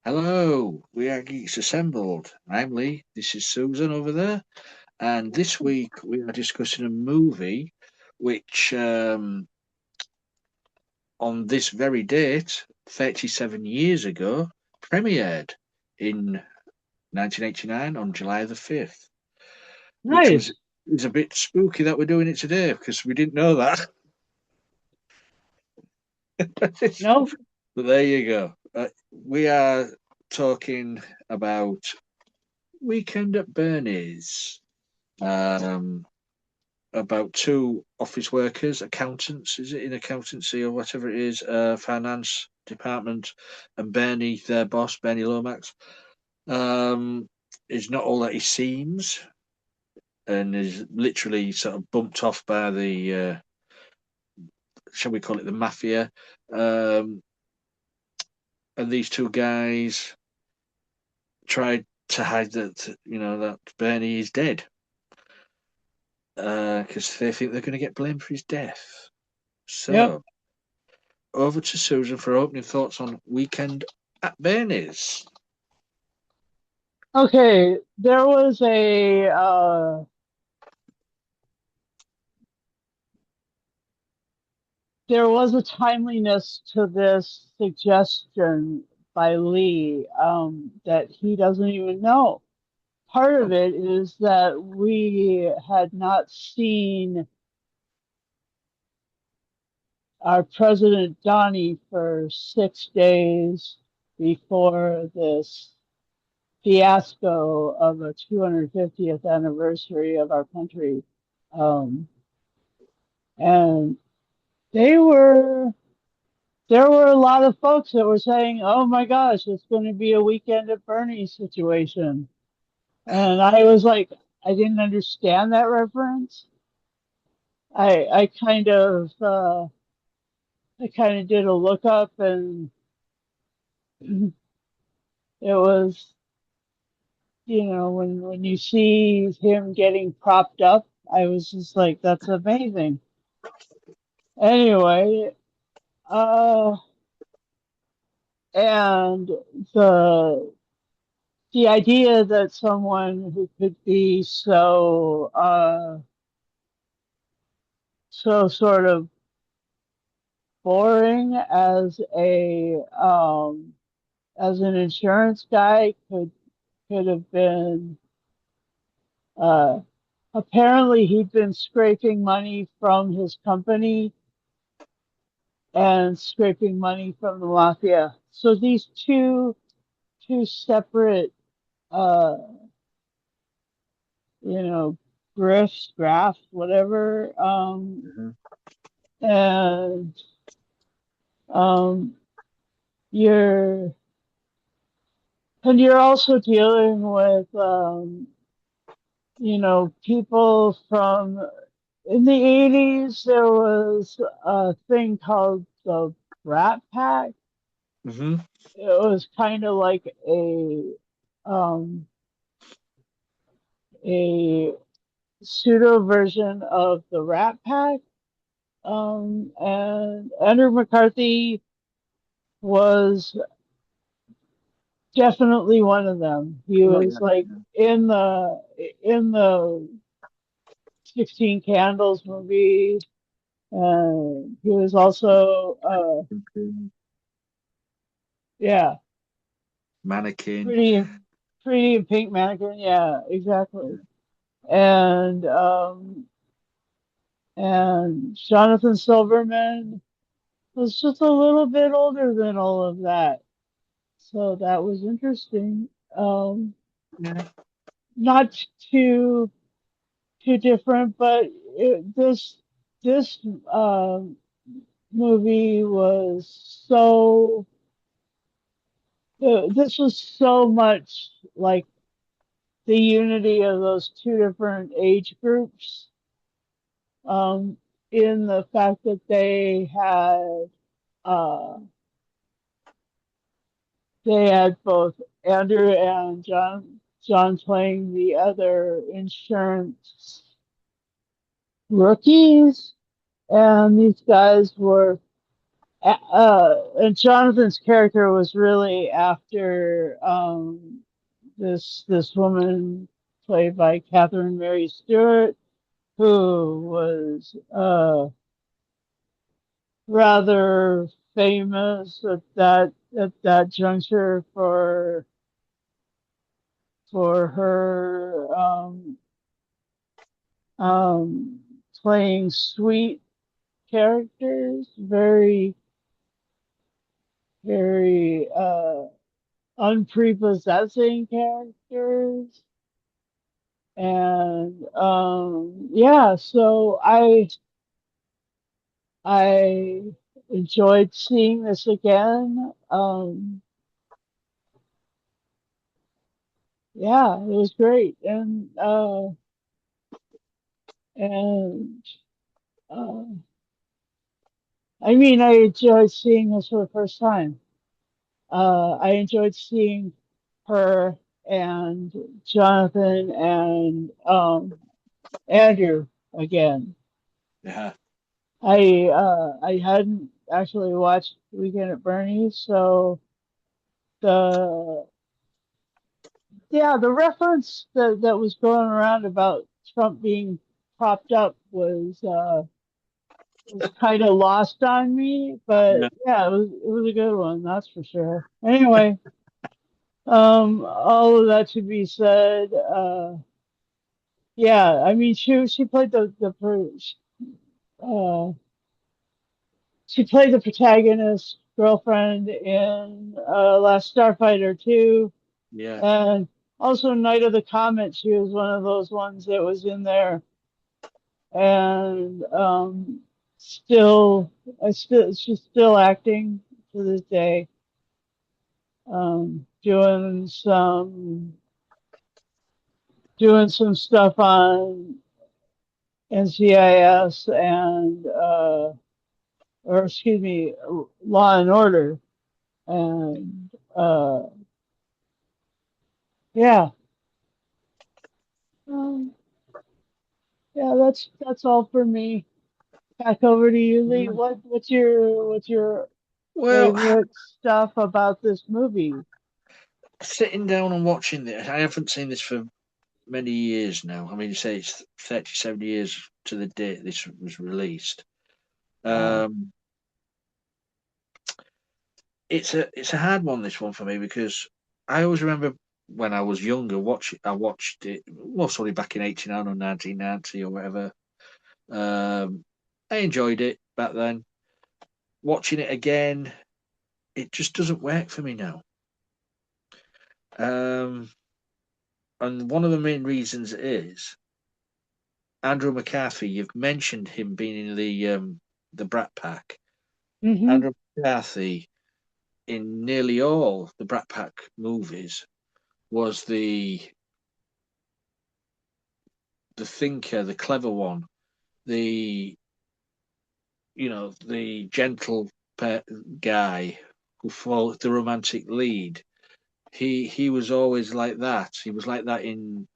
Hello, we are Geeks Assembled. I'm Lee, this is Susan over there, and this week we are discussing a movie which, on this very date, 37 years ago, premiered in 1989 on July the 5th, which was Nice. is a bit spooky that we're doing it today because we didn't know that. No. But there you go. We are talking about Weekend at Bernie's. Um, about two office workers, accountants, is it in accountancy or whatever it is, finance department, and Bernie, their boss, Bernie Lomax, um, is not all that he seems and is literally sort of bumped off by the, shall we call it the mafia. Um, and these two guys tried to hide that Bernie is dead because they think they're going to get blamed for his death. Yep. So, over to Susan for opening thoughts on Weekend at Bernie's. Okay. There was a timeliness to this suggestion by Lee that he doesn't even know. Part of Oh, it is that we had not seen our President Donnie for 6 days before this fiasco of a 250th anniversary of our country. Um, and they were, there were a lot of folks that were saying, oh my gosh, it's going to be a weekend at Bernie's situation. And I was like, I didn't understand that reference. I kind of did a lookup, and it was, when you see him getting propped up, I was just like, that's amazing. Anyway, uh, and the the idea that someone who could be so sort of boring as an insurance guy could have been, uh, apparently he'd been scraping money from his company and scraping money from the mafia. So these two separate, uh you know grifts, graft, whatever, mhm. and um you're you're also dealing with, people from, in the 80s there was a thing called the Rat Pack. Mhm. It was kind of like um a pseudo version of the Rat Pack. And Andrew McCarthy was definitely one of them. He Oh was yeah. like in the 16 Candles movie. He was also, yeah, Mannequin. pretty pretty in Pink Mannequin. Yeah, exactly. And Jonathan Silverman was just a little bit older than all of that, so that was interesting. Um, Yeah. Not too different, but this movie was this was so much like the unity of those two different age groups, um, in the fact that uh, they had both Andrew and John playing the other insurance rookies, and these guys were And Jonathan's character was really after this woman played by Catherine Mary Stewart, who was rather famous at that juncture for her um, playing sweet characters, very unprepossessing characters. And yeah, so I enjoyed seeing this again. Yeah, it was great, and uh, I mean, I enjoyed seeing this for the first time. I enjoyed seeing her and Jonathan and Andrew again. Yeah, I hadn't actually watched Weekend at Bernie's, so the yeah, the reference that was going around about Trump being propped up was kind of lost on me, but yeah. yeah, it was a good one, that's for sure. Anyway, all of that to be said, yeah, I mean she played uh she played the protagonist girlfriend in Last Starfighter 2, Yeah. and also Night of the Comet. She was one of those ones that was in there, and still, she's still acting to this day, doing some stuff on NCIS and or excuse me, Law and Order, and yeah, um, yeah, that's all for me. Back over to you, Lee. What's your Well, favorite stuff about this movie? sitting down and watching this, I haven't seen this for many years now. I mean, you say it's 37 years to the date this was released. Wow. Um, it's a hard one, this one for me, because I always remember when I was younger, I watched it mostly back in 89 or 1990 or whatever. Um, I enjoyed it back then. Watching it again, it just doesn't work for me now. Um, and one of the main reasons is Andrew McCarthy. You've mentioned him being in the Brat Pack. Mm-hmm. Andrew McCarthy in nearly all the Brat Pack movies was the thinker, the clever one, the the gentle guy who followed the romantic lead. He was always like that. He was like that in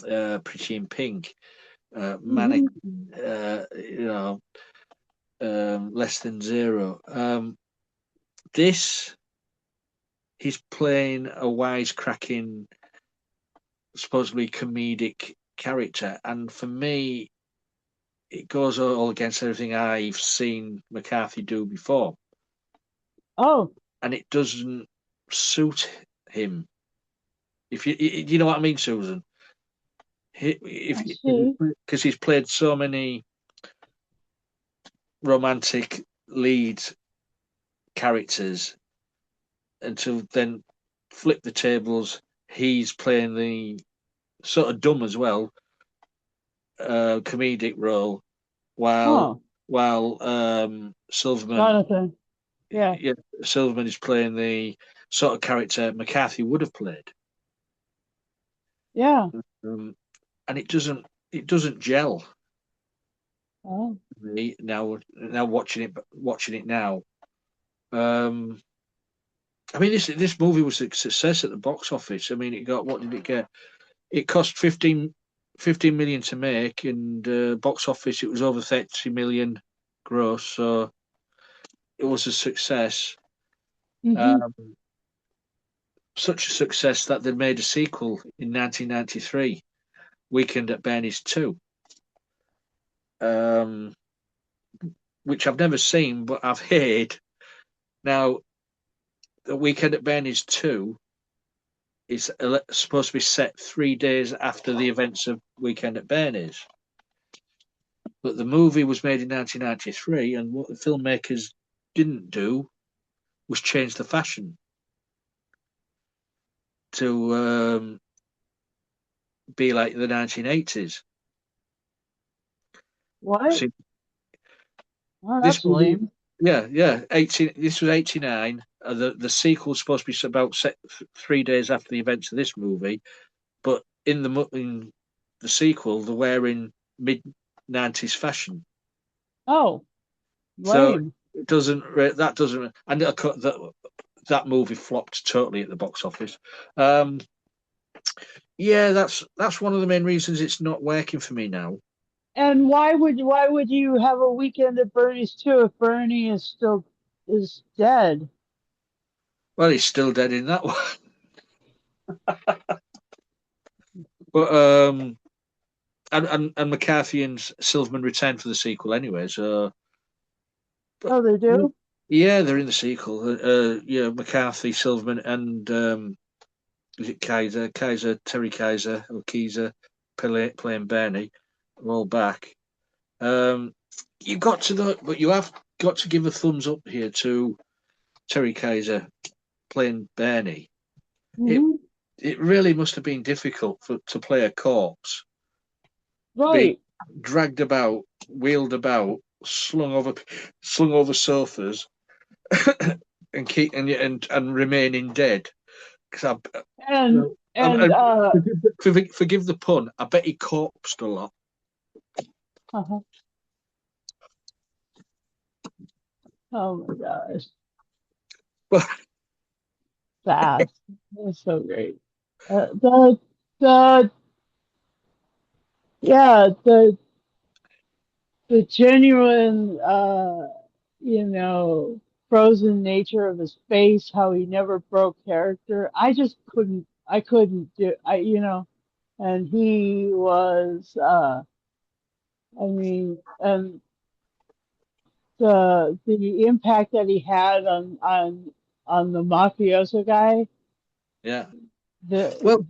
Pretty in Pink, Manic, Mm-hmm. Less Than Zero. This he's playing a wisecracking, supposedly comedic character, and for me, it goes all against everything I've seen McCarthy do before, Oh, and it doesn't suit him. If you know what I mean, Susan, if I see. because he's played so many romantic lead characters, and to then flip the tables, he's playing the sort of dumb as well, comedic role, while Oh, Silverman, Jonathan. Yeah, yeah, Silverman is playing the sort of character McCarthy would have played, yeah. um, and it doesn't gel Oh, for me now watching it now. Um, I mean, this movie was a success at the box office. I mean, it got what did it get? It cost 15 million to make, and box office it was over 30 million gross. So it was a success. Hmm. Um, Such a success that they made a sequel in 1993, Weekend at Bernie's 2, um, which I've never seen, but I've heard. Now, the Weekend at Bernie's 2 is supposed to be set 3 days after the events of Weekend at Bernie's. But the movie was made in 1993, and what the filmmakers didn't do was change the fashion to be like the 1980s. What? See, Oh, this that's movie, lame. yeah, yeah, 18. This was 89. The sequel's supposed to be about set 3 days after the events of this movie, but in the sequel, they're wearing mid 90s fashion. Oh, So lame. it doesn't that doesn't and that movie flopped totally at the box office. Um, yeah, that's one of the main reasons it's not working for me now. And why would you have a weekend at Bernie's too if Bernie is still is dead? Well, he's still dead in that one, but and McCarthy and Silverman return for the sequel anyway. So, but Oh, they do? yeah, they're in the sequel. Yeah, McCarthy, Silverman, and is it Terry Kaiser or Kaiser playing Bernie, are all back. Um, you got to the, but you have got to give a thumbs up here to Terry Kaiser playing Bernie. It Hmm. it really must have been difficult to play a corpse, being Right. dragged about, wheeled about, slung over sofas, and keep and remaining dead. Because And I, and forgive the pun. I bet he corpsed a lot. uh oh my gosh, But fast. That's so great. The yeah, the genuine you know, frozen nature of his face, how he never broke character. I couldn't do and he was I mean, and the impact that he had on the mafioso guy, yeah, well, the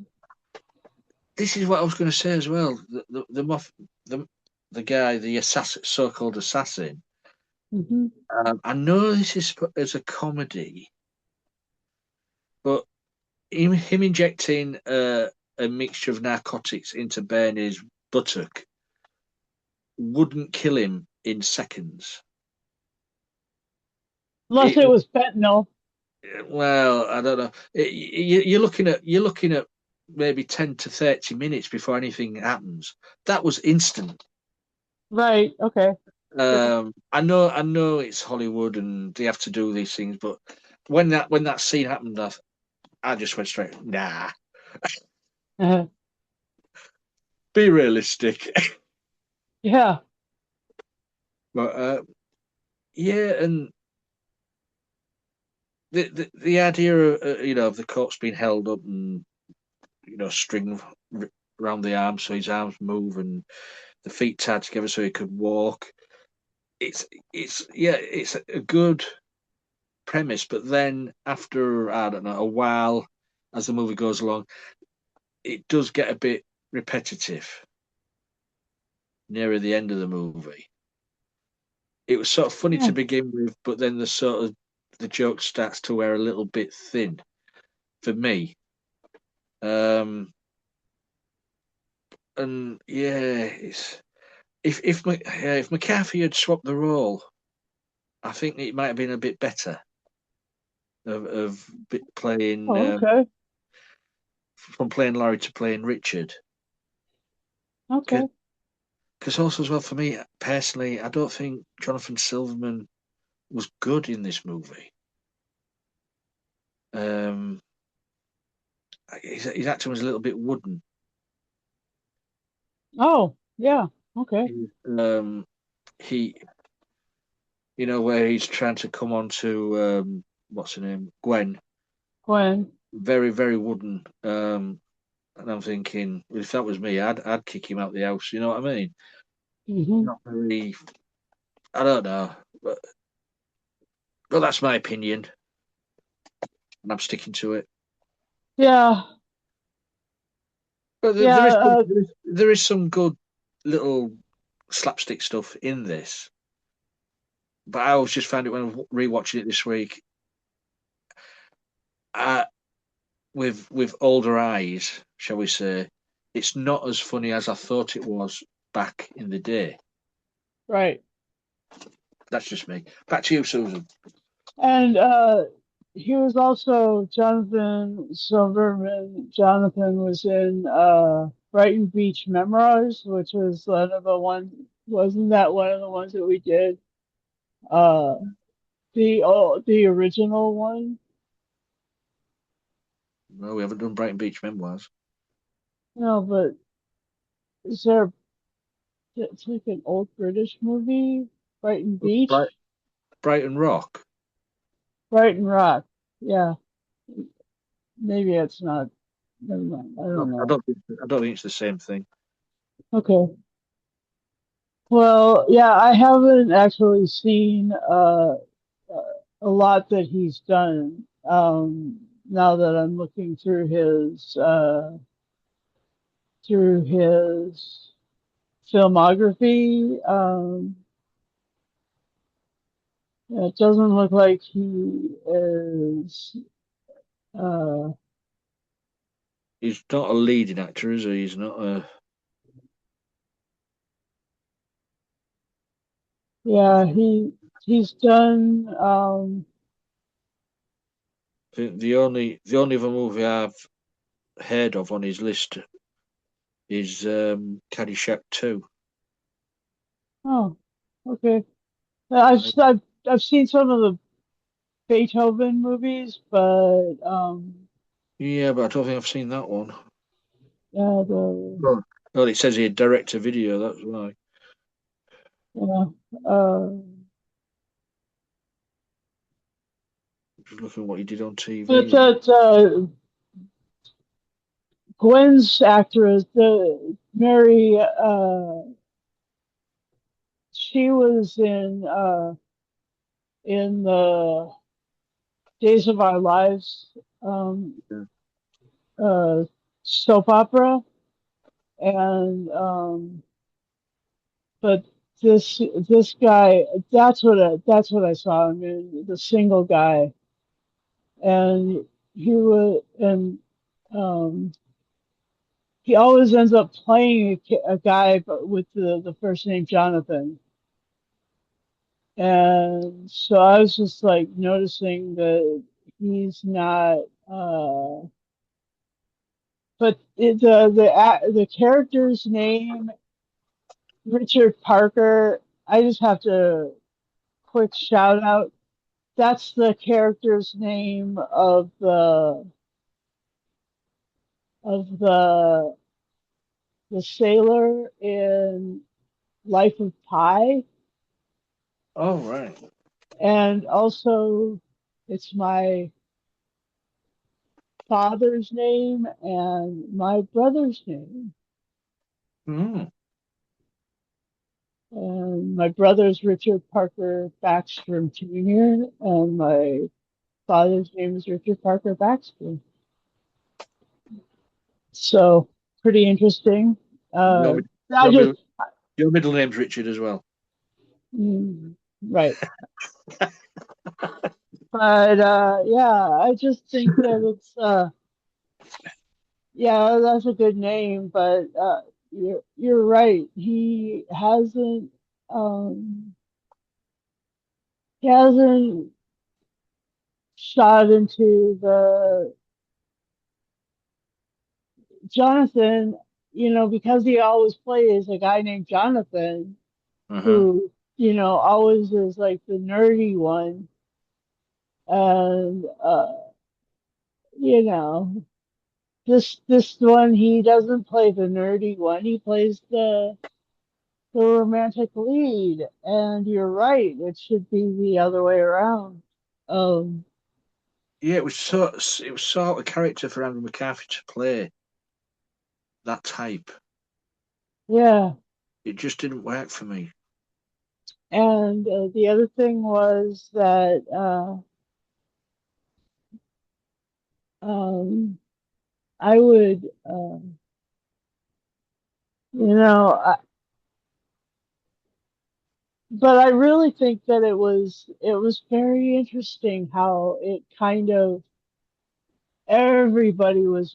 this is what I was going to say as well. The the guy, the assassin, so-called assassin. mhm. I know this is as a comedy, but him injecting a mixture of narcotics into Bernie's buttock wouldn't kill him in seconds. Unless it It was fentanyl. well, I don't know. You're looking at maybe 10 to 30 minutes before anything happens. That was instant. Right. Okay. Yeah. I know it's Hollywood and they have to do these things, but when that scene happened, I just went straight. Nah, be realistic. Yeah. But yeah, and the idea of of the corpse being held up and string around the arms so his arms move and the feet tied together so he could walk. It's a good premise, but then after I don't know a while, as the movie goes along, it does get a bit repetitive nearer the end of the movie. It was sort of funny Yeah. to begin with, but then the joke starts to wear a little bit thin for me. Um, and yeah, it's if McCarthy had swapped the role, I think it might have been a bit better of playing Oh, okay. from playing Larry to playing Richard. Okay. Because also as well for me personally, I don't think Jonathan Silverman was good in this movie. Um, his acting was a little bit wooden. Oh, yeah. Okay. He, um, he You know, where he's trying to come on to what's her name, Gwen. Gwen. Very, very wooden. And I'm thinking, well, if that was me, I'd kick him out the house. You know what I mean? Hmm. Not very. I don't know, but that's my opinion, and I'm sticking to it. Yeah, But yeah. there is some good little slapstick stuff in this. But I always just found it when I was rewatching it this week. Uh, with older eyes, shall we say, it's not as funny as I thought it was back in the day. Right. That's just me. Back to you, Susan. And he was also Jonathan Silverman. Jonathan was in Brighton Beach Memoirs, which was one of the ones. Wasn't that one of the ones that we did? Uh, the original one. No, we haven't done Brighton Beach Memoirs. No, but is there? It's like an old British movie, Brighton Bright, Beach, Brighton Rock. Brighton Rock. Yeah, maybe it's not. Never mind. I No, don't know. I don't think it's the same thing. Okay. Well, yeah, I haven't actually seen a lot that he's done. Now that I'm looking through his filmography, it doesn't look like he is. Uh, He's not a leading actor, is he? He's not a. yeah, he's done. I think the only other movie I've heard of on his list is Caddyshack 2. Oh, okay. I've seen some of the Beethoven movies, but Yeah, but I don't think I've seen that one. yeah, the Oh, well, it says here director video. That's why. yeah, uh, Just looking at what he did on but TV. that Gwen's actress, the Mary, she was in the Days of Our Lives um, Yeah. uh, soap opera, and but this guy, that's what I saw him in, the single guy, and he was and um, he always ends up playing a guy but with the first name Jonathan. And so I was just like noticing that he's not, but the character's name, Richard Parker, I just have to quick shout out. That's the character's name of the sailor in Life of Pi. Oh right. And also it's my father's name and my brother's name. Mm. And my brother's Richard Parker Backstrom Jr. and my father's name is Richard Parker Backstrom. So pretty interesting. Your, Uh, mid- I your just middle your middle name's Richard as well. right, but yeah, I just think that it's yeah, that's a good name, but you're right. Um, he hasn't shot into the Jonathan, because he always plays a guy named Jonathan Uh-huh. who, always is like the nerdy one. And, you know, this one, he doesn't play the nerdy one. He plays the romantic lead. And you're right, it should be the other way around. Um, Yeah, it was sort of character for Andrew McCarthy to play that type. yeah. It just didn't work for me. And the other thing was that um, I would, you know, but I really think that it was very interesting how it kind of everybody was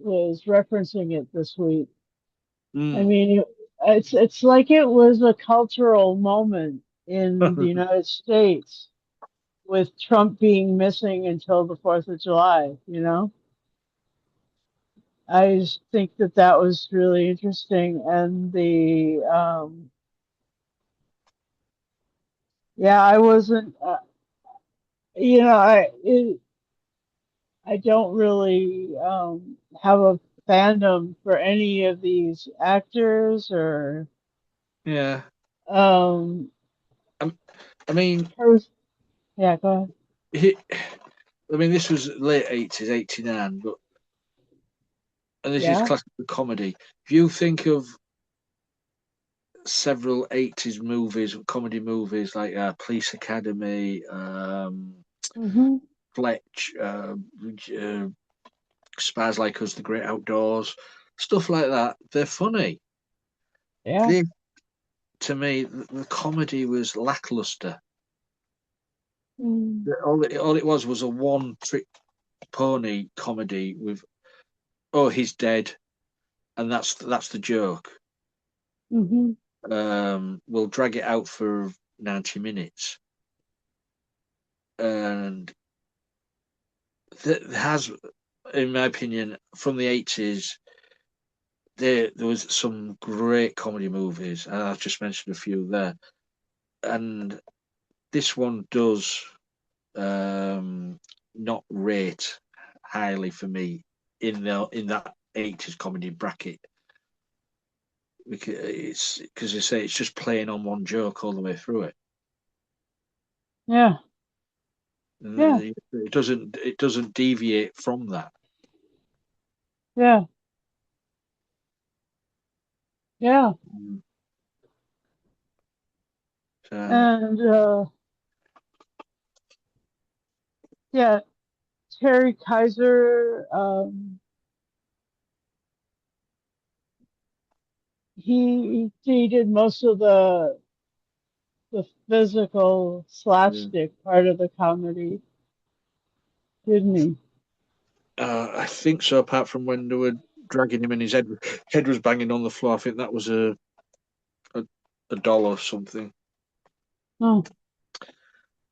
referencing it this week. I Mm. mean, it's like it was a cultural moment in the United States with Trump being missing until the 4th of July, you know? I just think that that was really interesting. And yeah, I wasn't, you know, I don't really have a fandom for any of these actors or Yeah. um, I, I mean, pers- yeah, go ahead. he, I mean, this was late 80s, 89, but and this is Yeah. classical comedy. If you think of several 80s movies, comedy movies like Police Academy, Hmm. Fletch, Spies Like Us, The Great Outdoors, stuff like that, they're funny. Yeah. They, to me, the comedy was lackluster. Mm-hmm. All it was a one trick pony comedy with, oh, he's dead, and that's the joke. We'll drag it out for 90 minutes. And there has, in my opinion, from the 80s, there was some great comedy movies, and I've just mentioned a few there. And this one does um, not rate highly for me in that 80s comedy bracket because they say it's just playing on one joke all the way through it. Yeah. Yeah. It doesn't deviate from that. Yeah. Yeah. Mm. So And yeah, Terry Kaiser, he did most of the physical yeah. slapstick part of the comedy, didn't he? I think so. Apart from when they were dragging him and his head was banging on the floor, I think that was a, a doll or something. Oh,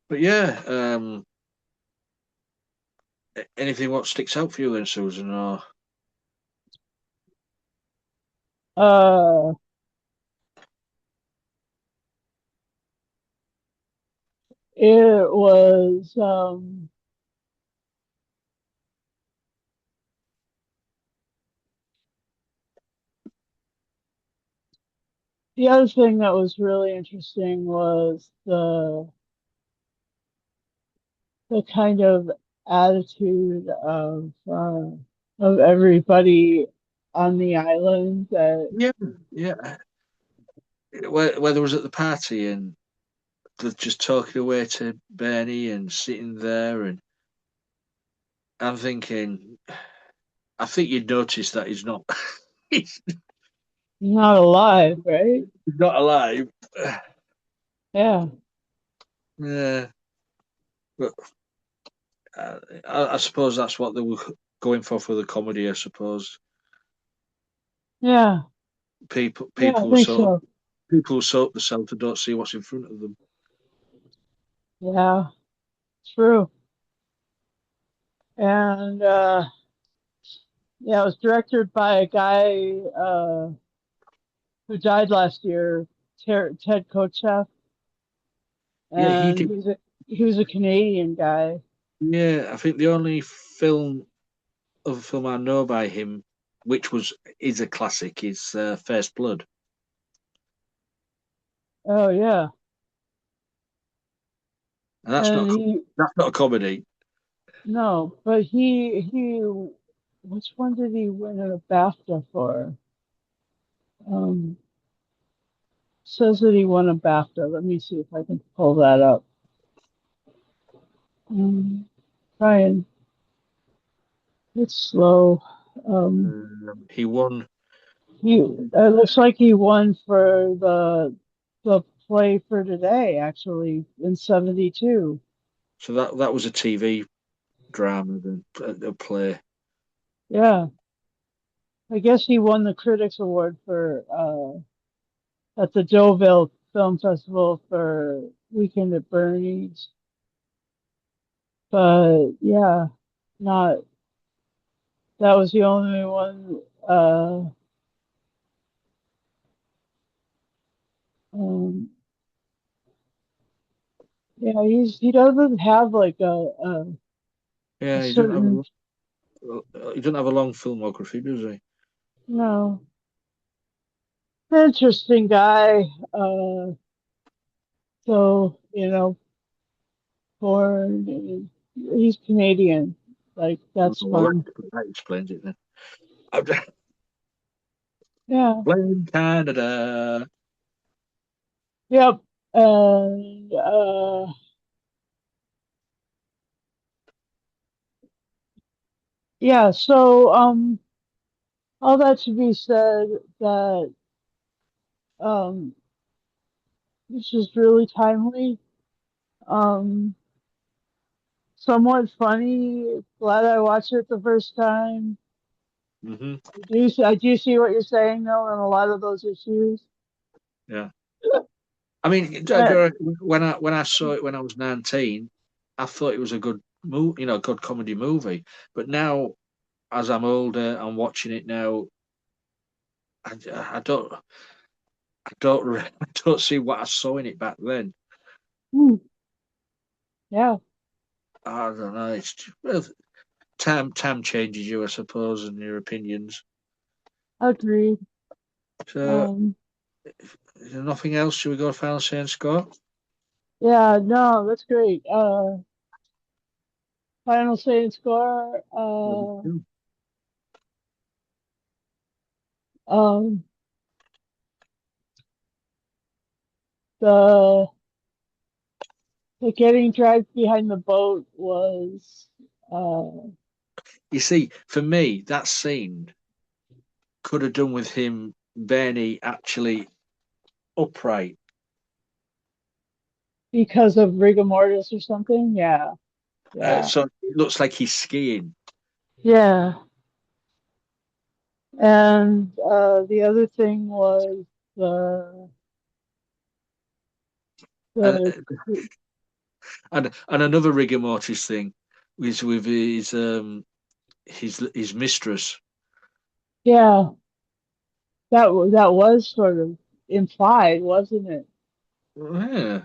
But yeah, anything what sticks out for you then, Susan? Or uh, it was the other thing that was really interesting was the kind of attitude of everybody on the island that yeah, yeah. Whether it was at the party and they're just talking away to Bernie and sitting there, and I'm thinking, I think you'd notice that he's not, he's not alive, right? not alive. Yeah, Yeah, but I suppose that's what they were going for the comedy. I suppose yeah, people yeah, I people think sort of so. people who soak themselves and don't see what's in front of them. Yeah, true. And yeah, it was directed by a guy who died last year, Ted Kotcheff, Yeah, he and did. he was a Canadian guy. Yeah, I think the only other film I know by him, which is a classic, is First Blood. Oh yeah. and And he that's not a comedy. no, but he which one did he win a BAFTA for? Um says that he won a BAFTA. Let me see if I can pull that up. Trying it's slow. Um He won, he it looks like he won for the play for today actually in 72. so that was a TV drama, the play. Yeah. I guess he won the Critics Award for at the Deauville Film Festival for Weekend at Bernie's. But yeah, not that was the only one. Um, yeah, he doesn't have like a Yeah, certain he doesn't have a long filmography, does he? no interesting guy. So born he's Canadian. Like Oh, that's well, fun. that explains it then. Yeah. Blame Canada. Yep. And yeah. So all that to be said that um, this is really timely, um, somewhat funny. Glad I watched it the first time. Hmm. I do see what you're saying though, on a lot of those issues. Yeah. I mean, Uh, when I saw it when I was 19, I thought it was a good movie, good comedy movie. But now, as I'm older, I'm watching it now. I I don't see what I saw in it back then. hmm, yeah, I don't know. Well, time changes you, I suppose, and your opinions. agreed. So, Um, is there nothing else? Should we go final say and score? yeah, no, that's great. Final say and score. Um, the the getting dragged behind the boat was You see, for me, that scene could have done with him, Bernie, actually upright. because of rigor mortis or something. Yeah, yeah, So it looks like he's skiing. yeah. And the other thing was the And, the and another rigor mortis thing was with his mistress. yeah, that was sort of implied, wasn't it? Yeah.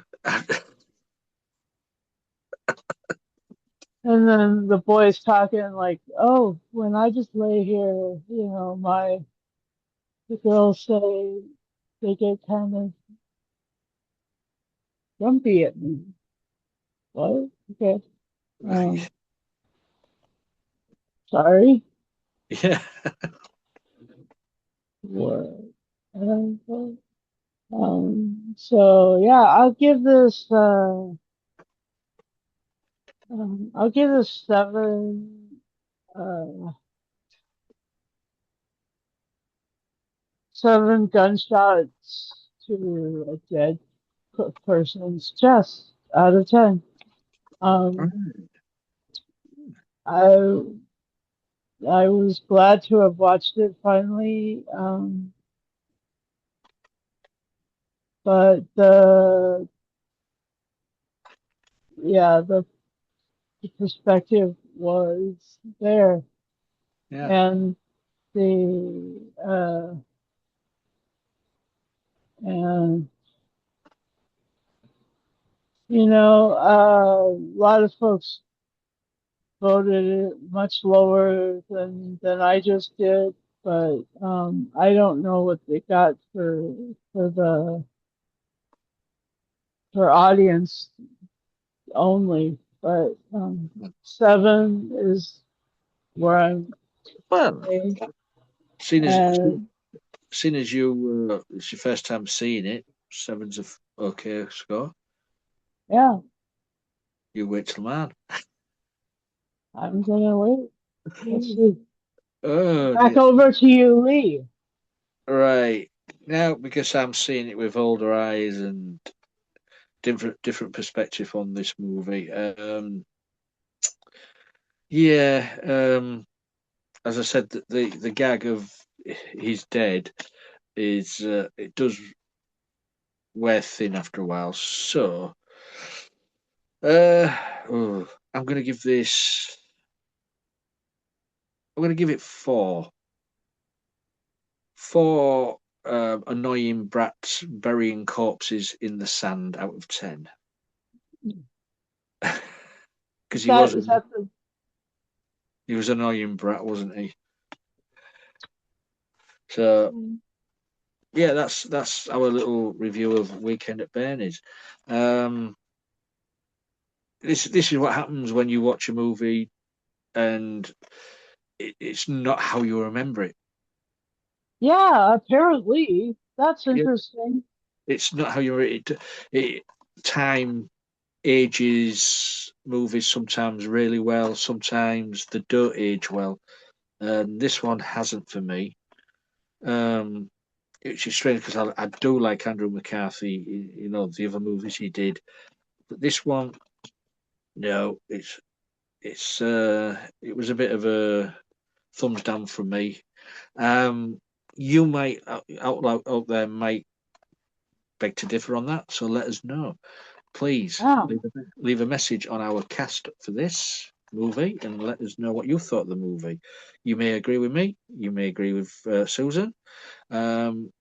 And then the boys talking like, "Oh, when I just lay here, the girls say they get kind of grumpy at me." What? Okay. Um, sorry. Yeah. What? So yeah, I'll give this uh, seven gunshots to a dead person's chest out of 10. Um, I I was glad to have watched it finally, but yeah, the perspective was there, Yeah. and the and a lot of folks voted it much lower than I just did, but I don't know what they got for the for audience only, but 7 is where I'm Well, playing. seeing as And seeing as you it's your first time seeing it, seven's a okay score. yeah, You wait till man. I'm gonna wait. Let's see. Oh Back dear. over to you, Lee. Right. Now, because I'm seeing it with older eyes and different perspective on this movie. Yeah. As I said, the gag of he's dead is it does wear thin after a while. So, oh, I'm gonna give this. I'm gonna give it four. Four annoying brats burying corpses in the sand out of 10. Because Is that the he was an annoying brat, wasn't he? So yeah, that's our little review of Weekend at Bernie's. Um, this is what happens when you watch a movie and it's not how you remember it. Yeah, apparently. That's Yeah, interesting. it's not how you it time ages movies sometimes really well, sometimes they don't age well. And this one hasn't for me. Um, it's strange because I do like Andrew McCarthy, you know, the other movies he did. But this one, no, it was a bit of a thumbs down from me. Um, you might out there might beg to differ on that, so let us know. Please Wow. leave a message on our cast for this movie and let us know what you thought of the movie. You may agree with me, you may agree with Susan. Um,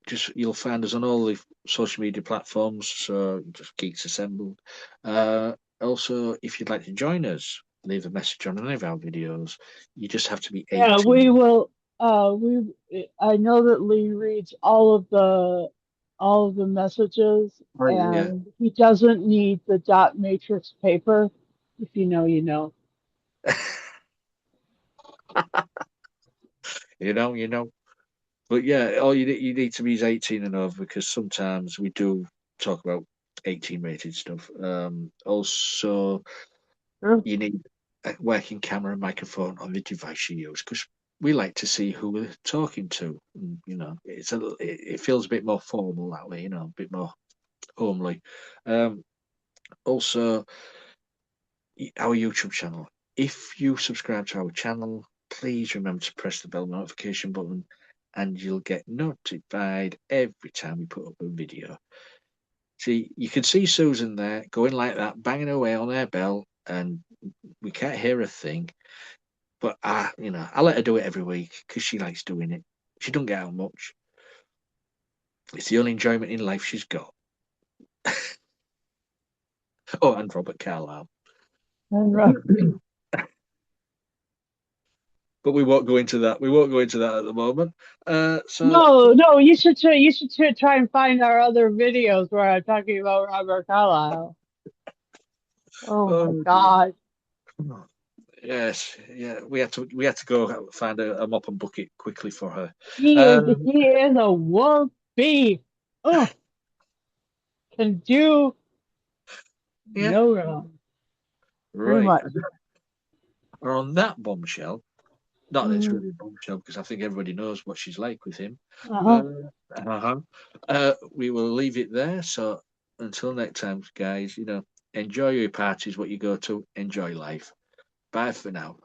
just you'll find us on all the social media platforms, so just Geeks Assembled. Also, if you'd like to join us, leave a message on any of our videos. You just have to be Yeah, we 18. will we I know that Lee reads all of the messages, Right, yeah. and he doesn't need the dot matrix paper. If you know, you know. You know. But yeah, all you need to be is 18 and over because sometimes we do talk about 18 rated stuff. Also, Sure. you need a working camera and microphone on the device you use because we like to see who we're talking to. And, you know, it feels a bit more formal that way. You know, a bit more homely. Um, Also, our YouTube channel. If you subscribe to our channel, please remember to press the bell notification button and you'll get notified every time we put up a video. See, you can see Susan there going like that, banging away on her bell, and we can't hear a thing. But I let her do it every week because she likes doing it. She don't get out much. It's the only enjoyment in life she's got. Oh, and Robert Carlyle. And But we won't go into that. We won't go into that at the moment. So no, no, you should try and find our other videos where I'm talking about Robert Carlyle. Oh my oh dear. God. Yes, yeah, we had to go find a mop and bucket quickly for her. He is a wolf beast. Oh, can do Yeah, no wrong. Pretty right. much. And on that bombshell, not that it's Mm, really a bombshell because I think everybody knows what she's like with him. uh-huh. Uh, uh-huh. We will leave it there. So until next time, guys, you know, enjoy your parties, what you go to, enjoy life. Bye for now.